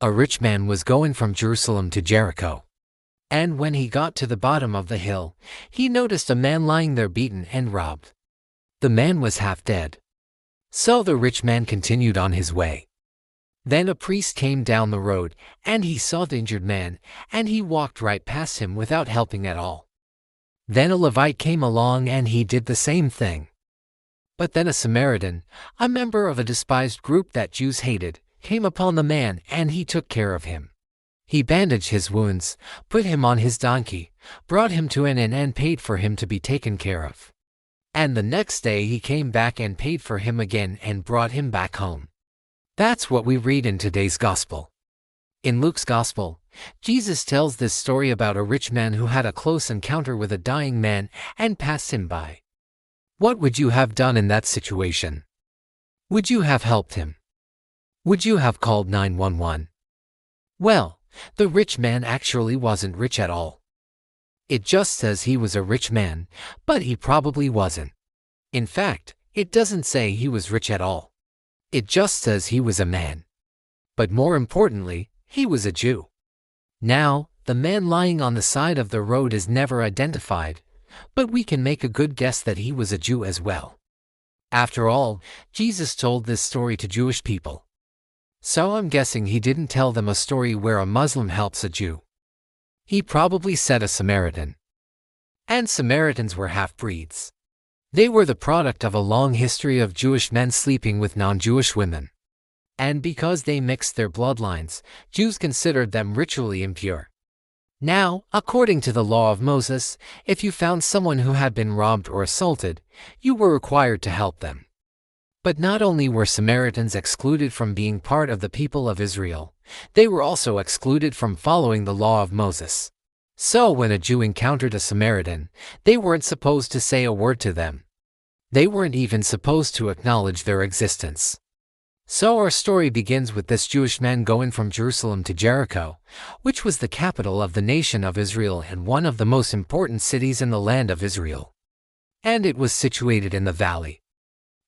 A rich man was going from Jerusalem to Jericho. And when he got to the bottom of the hill, he noticed a man lying there beaten and robbed. The man was half dead. So the rich man continued on his way. Then a priest came down the road, and he saw the injured man, and he walked right past him without helping at all. Then a Levite came along and he did the same thing. But then a Samaritan, a member of a despised group that Jews hated, came upon the man and he took care of him. He bandaged his wounds, put him on his donkey, brought him to an inn and paid for him to be taken care of. And the next day he came back and paid for him again and brought him back home. That's what we read in today's gospel. In Luke's gospel, Jesus tells this story about a rich man who had a close encounter with a dying man and passed him by. What would you have done in that situation? Would you have helped him? Would you have called 911? Well, the rich man actually wasn't rich at all. It just says he was a rich man, but he probably wasn't. In fact, it doesn't say he was rich at all. It just says he was a man. But more importantly, he was a Jew. Now, the man lying on the side of the road is never identified, but we can make a good guess that he was a Jew as well. After all, Jesus told this story to Jewish people. So I'm guessing he didn't tell them a story where a Muslim helps a Jew. He probably said a Samaritan. And Samaritans were half-breeds. They were the product of a long history of Jewish men sleeping with non-Jewish women. And because they mixed their bloodlines, Jews considered them ritually impure. Now, according to the law of Moses, if you found someone who had been robbed or assaulted, you were required to help them. But not only were Samaritans excluded from being part of the people of Israel, they were also excluded from following the law of Moses. So when a Jew encountered a Samaritan, they weren't supposed to say a word to them. They weren't even supposed to acknowledge their existence. So our story begins with this Jewish man going from Jerusalem to Jericho, which was the capital of the nation of Israel and one of the most important cities in the land of Israel. And it was situated in the valley.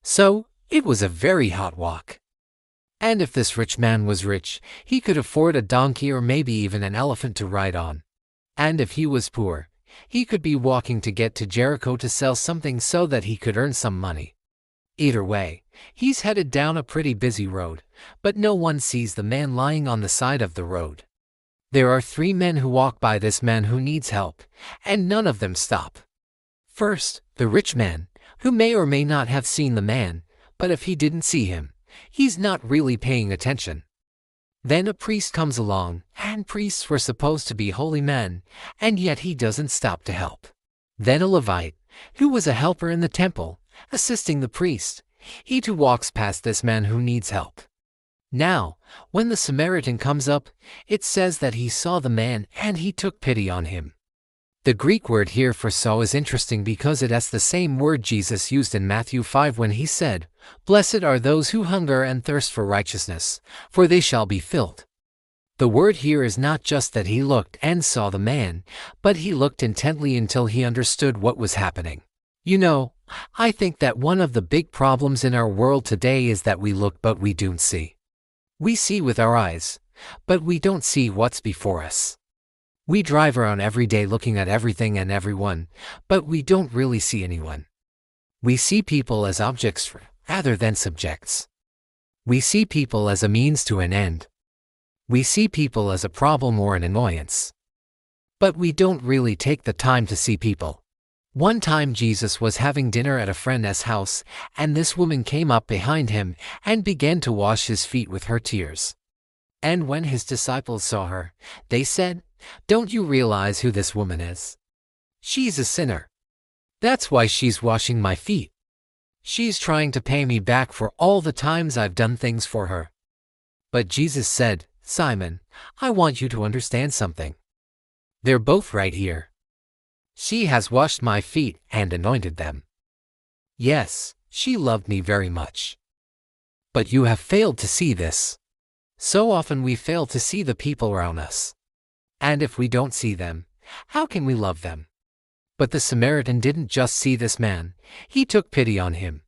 So, it was a very hot walk. And if this rich man was rich, he could afford a donkey or maybe even an elephant to ride on. And if he was poor, he could be walking to get to Jericho to sell something so that he could earn some money. Either way, he's headed down a pretty busy road, but no one sees the man lying on the side of the road. There are 3 men who walk by this man who needs help, and none of them stop. First, the rich man, who may or may not have seen the man, but if he didn't see him, he's not really paying attention. Then a priest comes along, and priests were supposed to be holy men, and yet he doesn't stop to help. Then a Levite, who was a helper in the temple, assisting the priest, he too walks past this man who needs help. Now, when the Samaritan comes up, it says that he saw the man and he took pity on him. The Greek word here for saw is interesting because it has the same word Jesus used in Matthew 5 when he said, "Blessed are those who hunger and thirst for righteousness, for they shall be filled." The word here is not just that he looked and saw the man, but he looked intently until he understood what was happening. You know, I think that one of the big problems in our world today is that we look but we don't see. We see with our eyes, but we don't see what's before us. We drive around every day looking at everything and everyone, but we don't really see anyone. We see people as objects rather than subjects. We see people as a means to an end. We see people as a problem or an annoyance. But we don't really take the time to see people. One time Jesus was having dinner at a friend's house, and this woman came up behind him and began to wash his feet with her tears. And when his disciples saw her, they said, "Don't you realize who this woman is? She's a sinner. That's why she's washing my feet. She's trying to pay me back for all the times I've done things for her." But Jesus said, "Simon, I want you to understand something. They're both right here. She has washed my feet and anointed them. Yes, she loved me very much. But you have failed to see this. So often we fail to see the people around us. And if we don't see them, how can we love them?" But the Samaritan didn't just see this man, he took pity on him.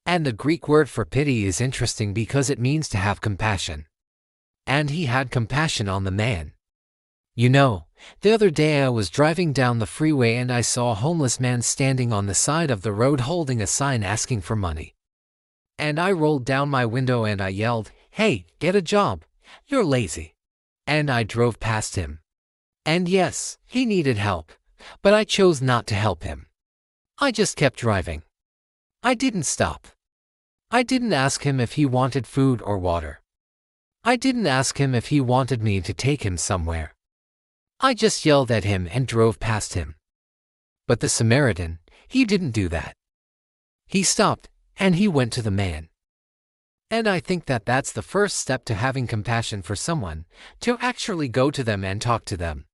And the Greek word for pity is interesting because it means to have compassion. and he had compassion on the man. You know, the other day I was driving down the freeway and I saw a homeless man standing on the side of the road holding a sign asking for money. And I rolled down my window and I yelled, "Hey, get a job. You're lazy." And I drove past him. And yes, he needed help, but I chose not to help him. I just kept driving. I didn't stop. I didn't ask him if he wanted food or water. I didn't ask him if he wanted me to take him somewhere. I just yelled at him and drove past him. But the Samaritan, he didn't do that. He stopped, and he went to the man. And I think that that's the first step to having compassion for someone, to actually go to them and talk to them.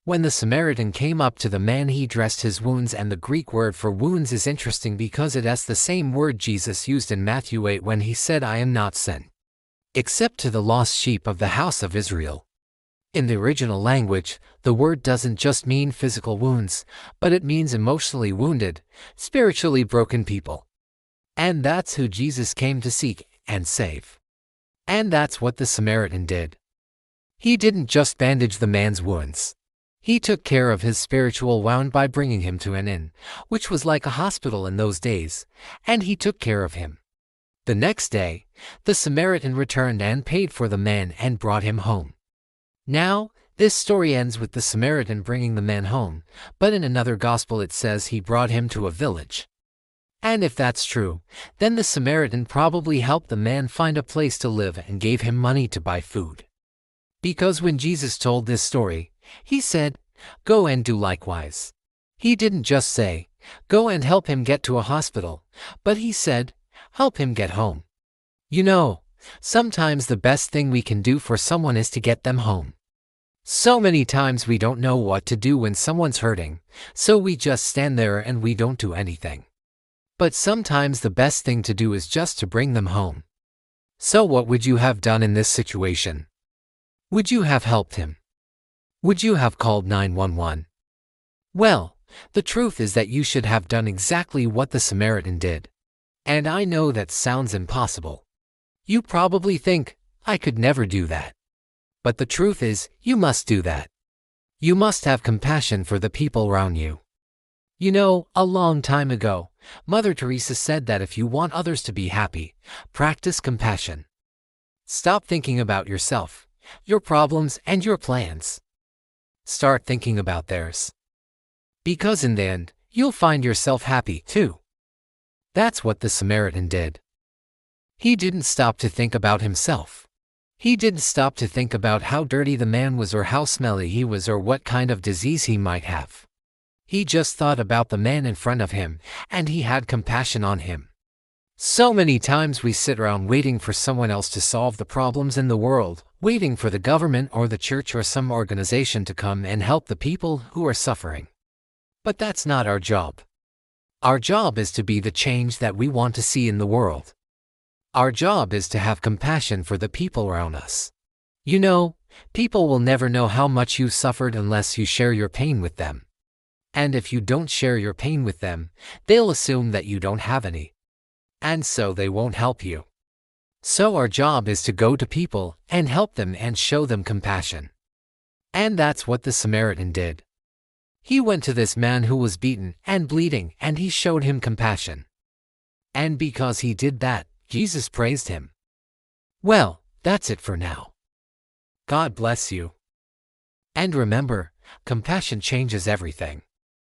When the Samaritan came up to the man, he dressed his wounds, and the Greek word for wounds is interesting because it has the same word Jesus used in Matthew 8 when he said, "I am not sent except to the lost sheep of the house of Israel." In the original language, the word doesn't just mean physical wounds, but it means emotionally wounded, spiritually broken people. And that's who Jesus came to seek and save. And that's what the Samaritan did. He didn't just bandage the man's wounds. He took care of his spiritual wound by bringing him to an inn, which was like a hospital in those days, and he took care of him. The next day, the Samaritan returned and paid for the man and brought him home. Now, this story ends with the Samaritan bringing the man home, but in another gospel it says he brought him to a village. And if that's true, then the Samaritan probably helped the man find a place to live and gave him money to buy food. Because when Jesus told this story, he said, "Go and do likewise." He didn't just say, "Go and help him get to a hospital," but he said, "Help him get home." You know, sometimes the best thing we can do for someone is to get them home. So many times we don't know what to do when someone's hurting, so we just stand there and we don't do anything. But sometimes the best thing to do is just to bring them home. So what would you have done in this situation? Would you have helped him? Would you have called 911? Well, the truth is that you should have done exactly what the Samaritan did. And I know that sounds impossible. You probably think, "I could never do that." But the truth is, you must do that. You must have compassion for the people around you. You know, a long time ago, Mother Teresa said that if you want others to be happy, practice compassion. Stop thinking about yourself, your problems, and your plans. Start thinking about theirs. Because in the end, you'll find yourself happy, too. That's what the Samaritan did. He didn't stop to think about himself. He didn't stop to think about how dirty the man was or how smelly he was or what kind of disease he might have. He just thought about the man in front of him, and he had compassion on him. So many times we sit around waiting for someone else to solve the problems in the world, waiting for the government or the church or some organization to come and help the people who are suffering. But that's not our job. Our job is to be the change that we want to see in the world. Our job is to have compassion for the people around us. You know, people will never know how much you suffered unless you share your pain with them. And if you don't share your pain with them, they'll assume that you don't have any. And so they won't help you. So our job is to go to people and help them and show them compassion. And that's what the Samaritan did. He went to this man who was beaten and bleeding, and he showed him compassion. And because he did that, Jesus praised him. Well, that's it for now. God bless you. And remember, compassion changes everything.